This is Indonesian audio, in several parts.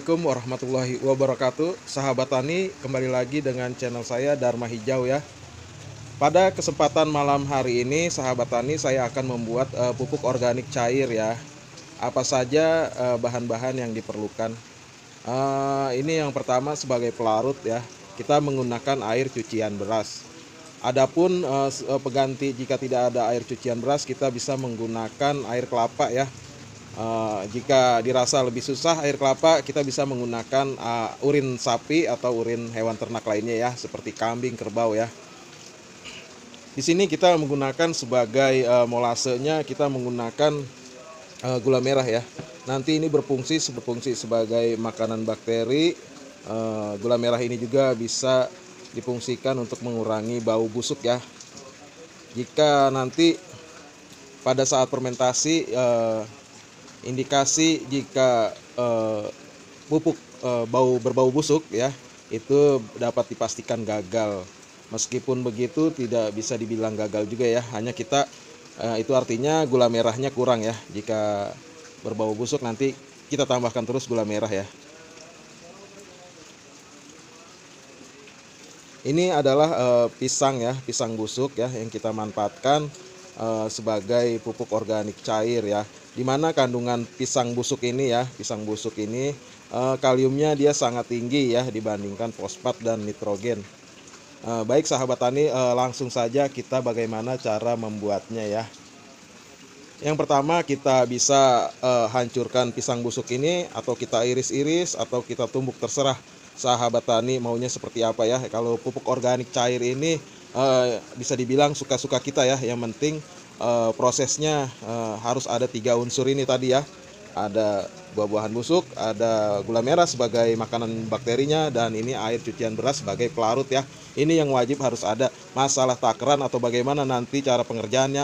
Assalamualaikum warahmatullahi wabarakatuh. Sahabat tani, kembali lagi dengan channel saya Dharma Hijau ya. Pada kesempatan malam hari ini, sahabat tani, saya akan membuat pupuk organik cair ya. Apa saja bahan-bahan yang diperlukan? Ini yang pertama sebagai pelarut ya. Kita menggunakan air cucian beras. Adapun pengganti jika tidak ada air cucian beras, kita bisa menggunakan air kelapa ya. Jika dirasa lebih susah air kelapa, kita bisa menggunakan urin sapi atau urin hewan ternak lainnya ya, seperti kambing, kerbau ya. Di sini kita menggunakan sebagai molasenya, kita menggunakan gula merah ya. Nanti ini berfungsi sebagai makanan bakteri. Gula merah ini juga bisa difungsikan untuk mengurangi bau busuk ya. Jika nanti pada saat fermentasi indikasi jika pupuk berbau busuk ya, itu dapat dipastikan gagal. Meskipun begitu tidak bisa dibilang gagal juga ya, hanya kita itu artinya gula merahnya kurang ya. Jika berbau busuk nanti kita tambahkan terus gula merah ya. Ini adalah pisang ya, pisang busuk ya, yang kita manfaatkan sebagai pupuk organik cair ya. Dimana kandungan pisang busuk ini ya, kaliumnya dia sangat tinggi ya dibandingkan fosfat dan nitrogen. Baik sahabat tani, langsung saja kita bagaimana cara membuatnya ya. Yang pertama kita bisa hancurkan pisang busuk ini, atau kita iris-iris, atau kita tumbuk, terserah sahabat tani maunya seperti apa ya. Kalau pupuk organik cair ini bisa dibilang suka-suka kita ya. Yang penting prosesnya harus ada 3 unsur ini tadi ya. Ada buah-buahan busuk, ada gula merah sebagai makanan bakterinya, dan ini air cucian beras sebagai pelarut ya. Ini yang wajib harus ada. Masalah takaran atau bagaimana nanti cara pengerjaannya,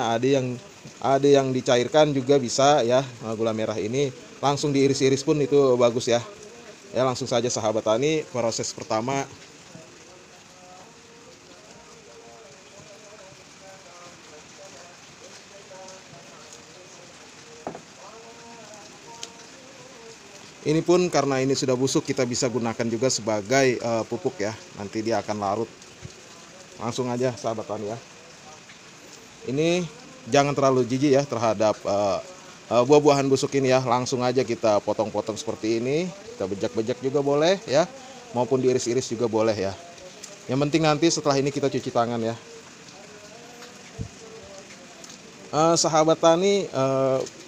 ada yang dicairkan juga bisa ya. Gula merah ini langsung diiris-iris pun itu bagus ya. Ya, langsung saja sahabat tani, proses pertama. Ini pun karena ini sudah busuk, kita bisa gunakan juga sebagai pupuk ya. Nanti dia akan larut. Langsung aja sahabat tani ya. Ini jangan terlalu jijik ya terhadap buah-buahan busuk ini ya. Langsung aja kita potong-potong seperti ini. Kita bejak-bejak juga boleh ya, maupun diiris-iris juga boleh ya. Yang penting nanti setelah ini kita cuci tangan ya. Sahabat tani,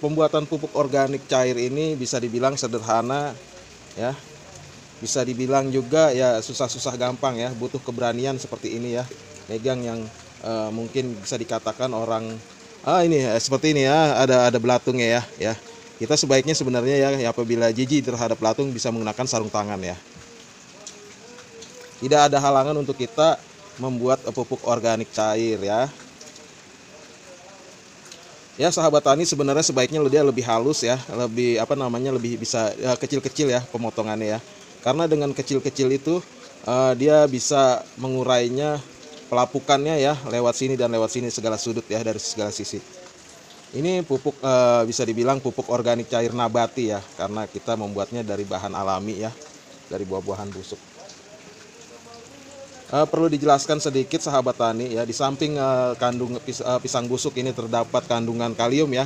pembuatan pupuk organik cair ini bisa dibilang sederhana ya, bisa dibilang juga ya susah-susah gampang ya, butuh keberanian seperti ini ya, megang yang mungkin bisa dikatakan orang ini seperti ini ya, ada belatungnya ya. Kita sebaiknya sebenarnya ya, apabila jijik terhadap belatung bisa menggunakan sarung tangan ya. Tidak ada halangan untuk kita membuat pupuk organik cair ya. Ya sahabat tani, sebenarnya sebaiknya dia lebih halus ya, lebih bisa kecil-kecil ya pemotongannya ya. Karena dengan kecil-kecil itu dia bisa mengurainya, pelapukannya ya, lewat sini dan lewat sini, segala sudut ya, dari segala sisi. Ini pupuk bisa dibilang pupuk organik cair nabati ya, karena kita membuatnya dari bahan alami ya, dari buah-buahan busuk. Perlu dijelaskan sedikit sahabat tani ya, di samping pisang busuk ini terdapat kandungan kalium ya,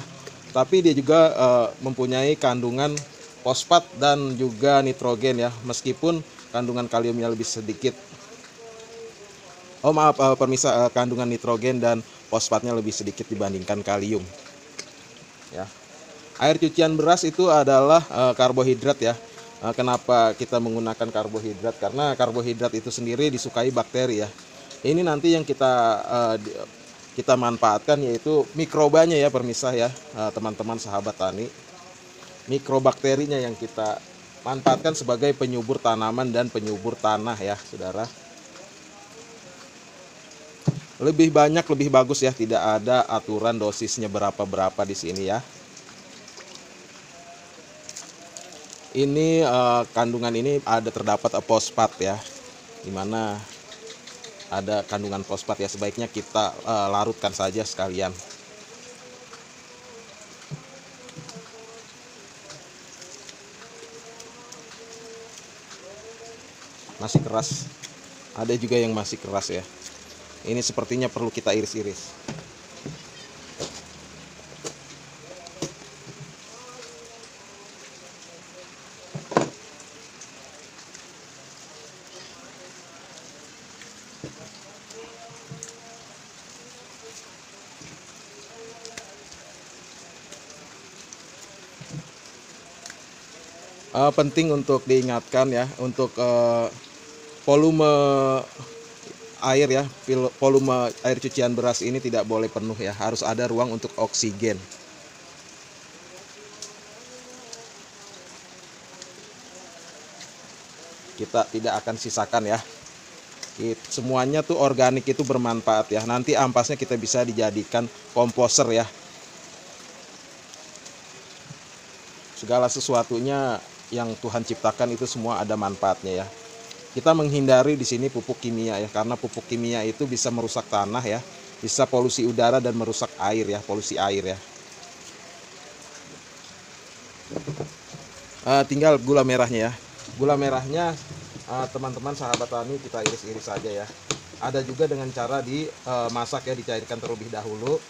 tapi dia juga mempunyai kandungan fosfat dan juga nitrogen ya, meskipun kandungan kaliumnya lebih sedikit. Kandungan nitrogen dan fosfatnya lebih sedikit dibandingkan kalium ya. Air cucian beras itu adalah karbohidrat ya. Kenapa kita menggunakan karbohidrat? Karena karbohidrat itu sendiri disukai bakteri ya. Ini nanti yang kita manfaatkan yaitu mikrobanya ya, permisah ya teman-teman sahabat tani. Mikrobakterinya yang kita manfaatkan sebagai penyubur tanaman dan penyubur tanah ya saudara. Lebih banyak lebih bagus ya, tidak ada aturan dosisnya berapa-berapa di sini ya. Ini kandungan ini terdapat fosfat ya, dimana ada kandungan fosfat ya, sebaiknya kita larutkan saja sekalian. masih keras, ada juga yang masih keras ya. Ini sepertinya perlu kita iris-iris. Penting untuk diingatkan ya, untuk volume air ya, volume air cucian beras ini tidak boleh penuh ya, harus ada ruang untuk oksigen. Kita tidak akan sisakan ya. Semuanya tuh organik, itu bermanfaat ya. Nanti ampasnya kita bisa dijadikan komposer ya. Segala sesuatunya yang Tuhan ciptakan itu semua ada manfaatnya ya. Kita menghindari di sini pupuk kimia ya, karena pupuk kimia itu bisa merusak tanah ya, bisa polusi udara dan merusak air ya, polusi air ya. Tinggal gula merahnya ya. Gula merahnya teman-teman sahabat tani kita iris-iris saja ya. Ada juga dengan cara dimasak ya, dicairkan terlebih dahulu.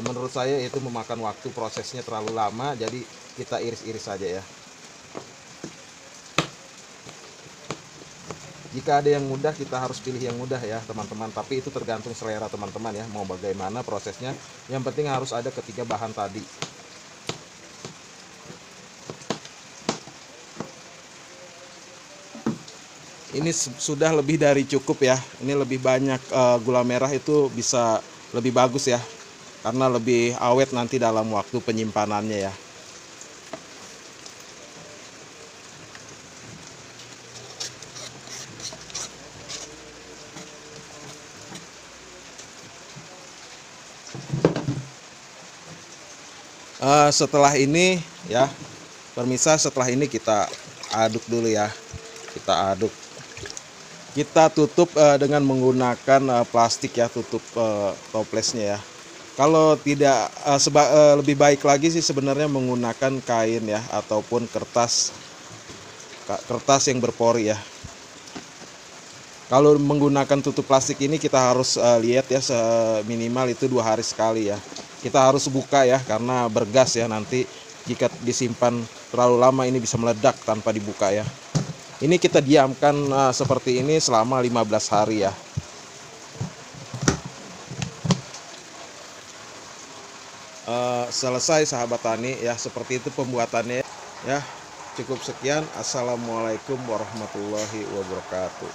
Menurut saya itu memakan waktu, prosesnya terlalu lama, jadi kita iris-iris saja ya. Jika ada yang mudah, kita harus pilih yang mudah ya teman-teman, tapi itu tergantung selera teman-teman ya, mau bagaimana prosesnya. Yang penting harus ada ketiga bahan tadi. Ini sudah lebih dari cukup ya. Ini lebih banyak, gula merah itu bisa lebih bagus ya, karena lebih awet nanti dalam waktu penyimpanannya ya. Setelah ini ya pemirsa, setelah ini kita aduk dulu ya, kita aduk, kita tutup dengan menggunakan plastik ya, tutup toplesnya ya. Kalau tidak, lebih baik lagi sih sebenarnya menggunakan kain ya, ataupun kertas yang berpori ya. Kalau menggunakan tutup plastik ini kita harus lihat ya, minimal itu 2 hari sekali ya. Kita harus buka ya, karena bergas ya, nanti jika disimpan terlalu lama ini bisa meledak tanpa dibuka ya. Ini kita diamkan seperti ini selama 15 hari ya. Selesai sahabat tani ya, seperti itu pembuatannya ya. Cukup sekian. Assalamualaikum warahmatullahi wabarakatuh.